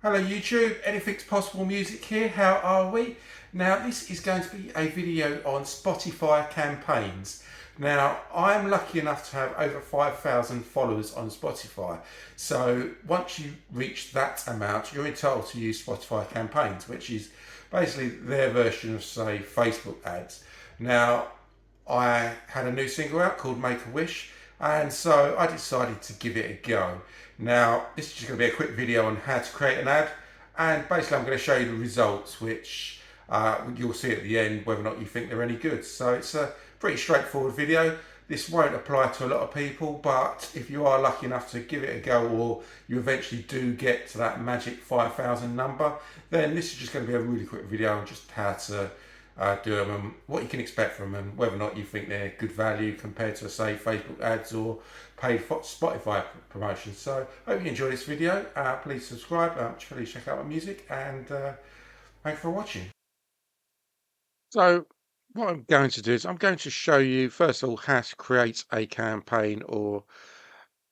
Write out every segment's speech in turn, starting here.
Hello YouTube, Anything's Possible Music here. How are we? Now this is going to be a video on Spotify campaigns. Now I'm lucky enough to have over 5,000 followers on Spotify. So once you reach that amount, you're entitled to use Spotify campaigns, which is basically their version of, say, Facebook ads. Now I had a new single out called Make a Wish, and so I decided to give it a go. Now this is just going to be a quick video on how to create an ad, and basically I'm going to show you the results, which you'll see at the end whether or not you think they're any good. So it's a pretty straightforward video. This won't apply to a lot of people, but if you are lucky enough to give it a go, or you eventually do get to that magic 5,000 number, then this is just going to be a really quick video on just how to do them and what you can expect from them, whether or not you think they're good value compared to, say, Facebook ads or paid Spotify promotions. So I hope you enjoy this video. Please subscribe, please check out my music, and thanks for watching. So what I'm going to do is I'm going to show you first of all how to create a campaign or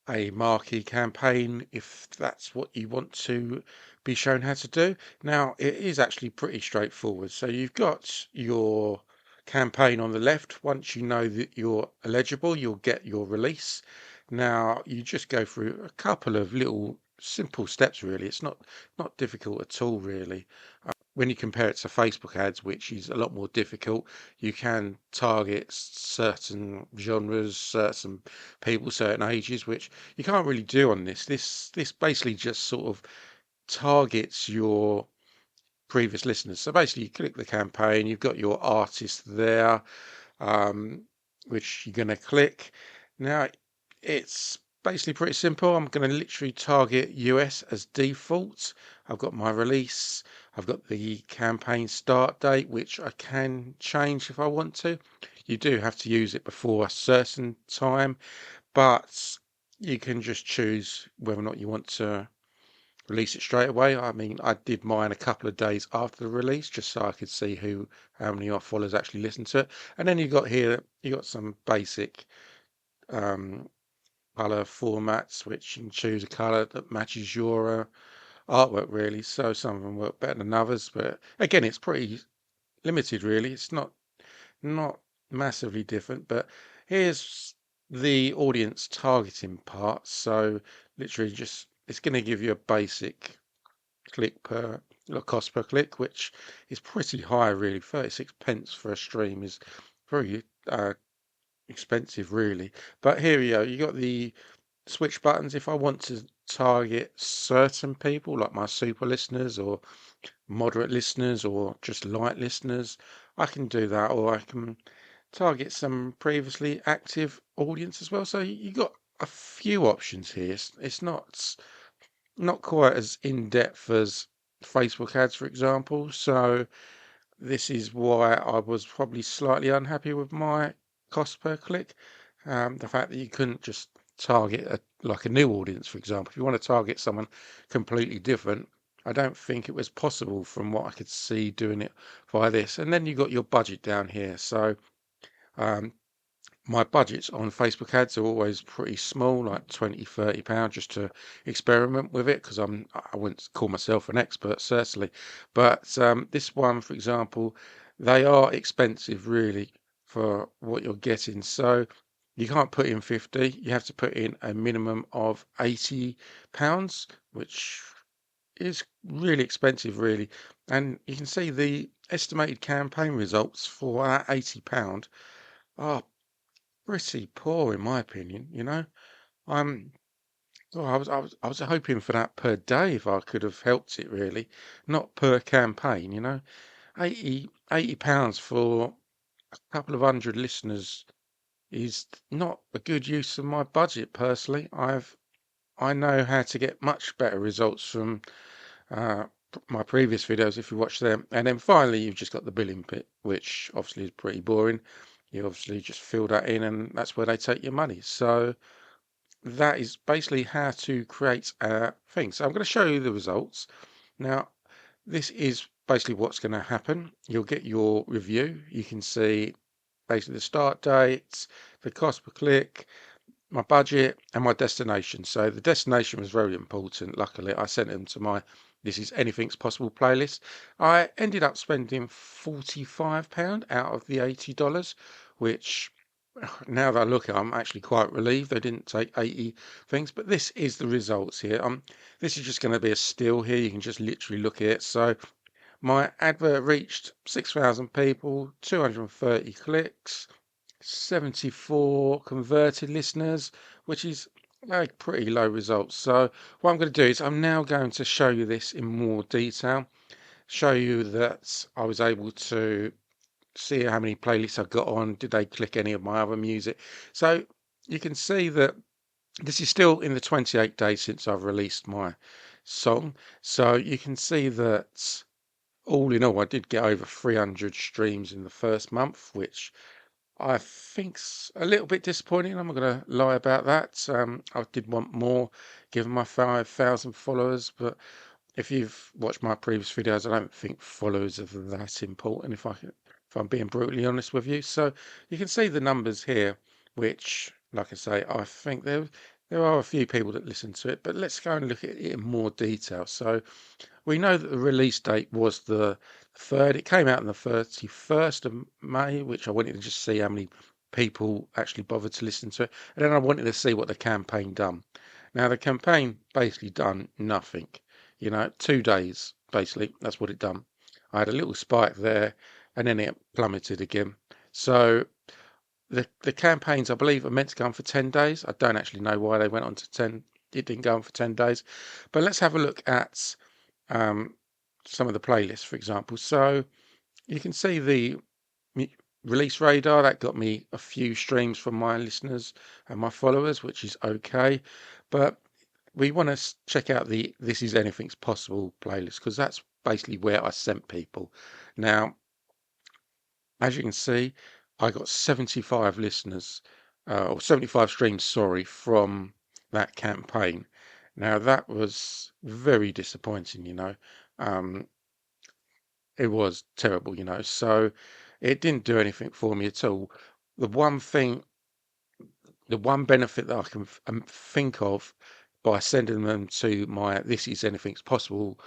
a marquee campaign, if that's what you want to be shown how to do. Now it is actually pretty straightforward. So you've got your campaign on the left. Once you know that you're eligible, you'll get your release. Now you just go through a couple of little simple steps, really. It's not difficult at all, really. When you compare it to Facebook ads, which is a lot more difficult, you can target certain genres, certain people, certain ages, which you can't really do on this. This basically just sort of targets your previous listeners. So basically, you click the campaign, you've got your artist there, which you're going to click. Now, it's basically pretty simple. I'm going to literally target US as default. I've got my release. I've got the campaign start date, which I can change if I want to. You do have to use it before a certain time, but you can just choose whether or not you want to release it straight away. I mean, I did mine a couple of days after the release just so I could see how many of our followers actually listened to it. And then you got here, you got some basic color formats, which you can choose a color that matches your artwork, really. So some of them work better than others, but again, it's pretty limited, really. It's not massively different, but here's the audience targeting part. So literally just it's going to give you a basic click per cost per click, which is pretty high, really. 36 pence for a stream is very expensive, really. But here we go. You got the switch buttons. If I want to target certain people, like my super listeners or moderate listeners or just light listeners, I can do that, or I can target some previously active audience as well. So you got a few options here. It's not quite as in-depth as Facebook ads, for example. So this is why I was probably slightly unhappy with my cost per click. The fact that you couldn't just target like a new audience, for example. If you want to target someone completely different, I don't think it was possible from what I could see doing it via this. And then you got your budget down here. So um, my budgets on Facebook ads are always pretty small, like 20, £30, just to experiment with it, because I wouldn't call myself an expert, certainly. But this one, for example, they are expensive, really, for what you're getting. So you can't put in 50, you have to put in a minimum of £80, which is really expensive, really. And you can see the estimated campaign results for that £80 are pretty poor, in my opinion. I'm oh, I was hoping for that per day if I could have helped it, really, not per campaign. 80 pounds for a couple of hundred listeners is not a good use of my budget, personally. I know how to get much better results from uh, my previous videos if you watch them. And then finally, you've just got the billing bit, which obviously is pretty boring. You obviously just fill that in, and that's where they take your money. So that is basically how to create a thing. So I'm going to show you the results. Now, this is basically what's going to happen. You'll get your review. You can see basically the start date, the cost per click, my budget and my destination. So the destination was very important. Luckily, I sent them to my This Is Anything's Possible playlist. I ended up spending £45 out of the $80, which now that I look at it, I'm actually quite relieved they didn't take 80 things. But this is the results here. This is just going to be a still here. You can just literally look at it. So my advert reached 6,000 people, 230 clicks, 74 converted listeners, which is like pretty low results. So what I'm going to do is I'm now going to show you this in more detail, show you that I was able to see how many playlists I got on, did they click any of my other music. So you can see that this is still in the 28 days since I've released my song. So you can see that all in all, I did get over 300 streams in the first month, which I think's a little bit disappointing. I'm not going to lie about that. I did want more, given my 5,000 followers. But if you've watched my previous videos, I don't think followers are that important. If I'm being brutally honest with you, so you can see the numbers here, which, like I say, I think there are a few people that listen to it. But let's go and look at it in more detail. So we know that the release date was the 3rd. It came out on the 31st of May, which I wanted to just see how many people actually bothered to listen to it. And then I wanted to see what the campaign done. Now, the campaign basically done nothing. 2 days, basically, that's what it done. I had a little spike there, and then it plummeted again. So the campaigns, I believe, are meant to go on for 10 days. I don't actually know why they went on to 10. It didn't go on for 10 days. But let's have a look at some of the playlists, for example. So you can see the release radar that got me a few streams from my listeners and my followers, which is okay. But we want to check out the This Is Anything's Possible playlist, because that's basically where I sent people. Now, as you can see, I got 75 listeners, or 75 streams, sorry, from that campaign. Now, that was very disappointing. Um, it was terrible. So it didn't do anything for me at all. The one thing, the one benefit that I can think of by sending them to my This Is Anything's Possible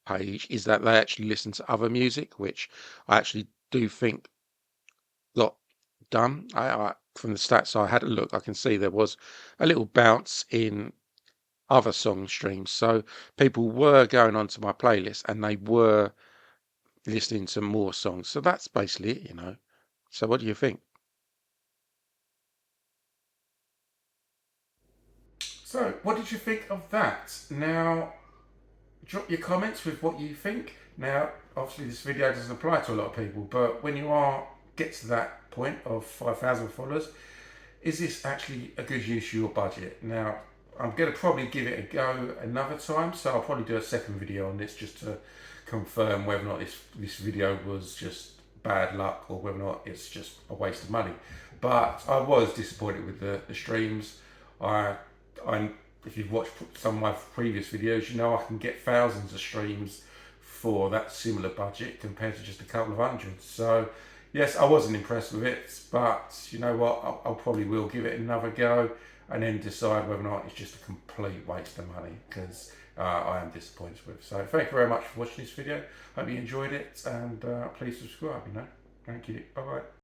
page is that they actually listen to other music, which I actually do think got done. From the stats I had a look, I can see there was a little bounce in other song streams. So people were going onto my playlist and they were listening to more songs. So that's basically it. So what do you think? So, what did you think of that? Now, drop your comments with what you think. Now, obviously, this video doesn't apply to a lot of people, but when you get to that point of 5,000 followers, is this actually a good use of your budget? Now, I'm going to probably give it a go another time, so I'll probably do a second video on this just to confirm whether or not this video was just bad luck or whether or not it's just a waste of money. But I was disappointed with the streams. I, I, if you've watched some of my previous videos, you know I can get thousands of streams for that similar budget compared to just a couple of hundred. So yes, I wasn't impressed with it, but you know what? I'll probably will give it another go and then decide whether or not it's just a complete waste of money, because I am disappointed with. So thank you very much for watching this video. Hope you enjoyed it, and please subscribe. Thank you. Bye bye.